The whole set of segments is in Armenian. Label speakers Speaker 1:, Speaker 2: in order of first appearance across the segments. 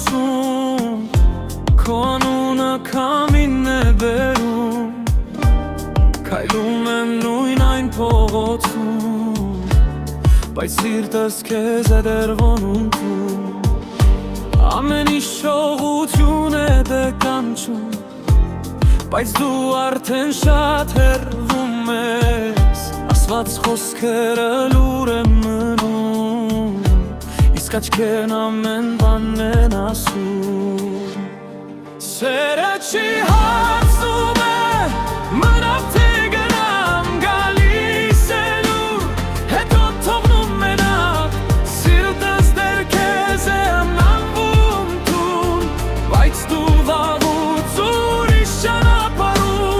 Speaker 1: խոսում, քո անունը քամին է բերում, քայլում եմ նույն այն փողոցում, բայց սիրտս քեզ է դեռ ոնունքում, ամեն ինչ շողություն է դե կանչում, բայց դու արդեն շատ հեռվում ես, ասված խոսքերը լուր եմ մնում, իսկ աչքերն ամեն բանն են ասում, սերը չի հարցնում է, մնավ թե գնամ, գալիս է լուր, հետո թողնում մենակ, սիրտս դեռ քեզ է անանվում տուն, բայց դու վաղուց ուրիշ ճանապարհում,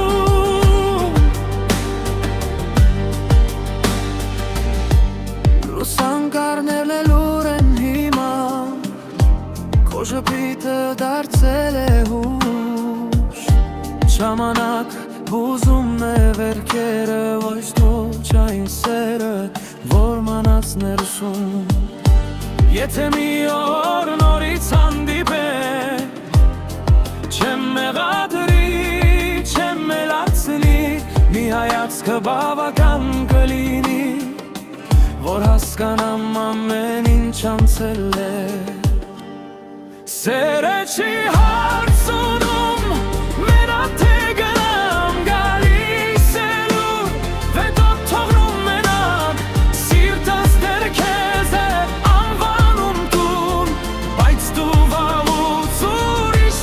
Speaker 1: լուսանկարներն էլ լուր են հիմա, քո շփիթը դարձել է հուշ, ժամանակ հուզում է վերքերը, ոչ թող այն սերը, որ մնաց ներսում, եթե մի օր նորից հանդիպենք, չեմ մեղադրի, չեմ մելացնի, մի հայացքը բավական կլինի, որ հասկանամ ամեն ինչ անցել է, սերը չի հարցնում, մենակ թե գնամ, գալիս է լուր, հետո թողնում մենակ, սիրտս դեռ քեզ է անվանում տուն, բայց դու վաղուց ուրիշ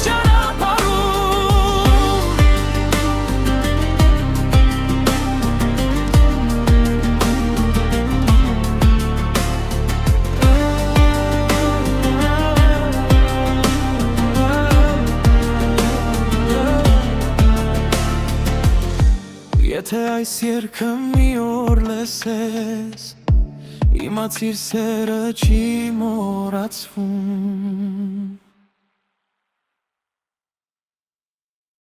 Speaker 1: Եթե այս երգը մի օր լսես, իմացիր սերը չի մոռացվում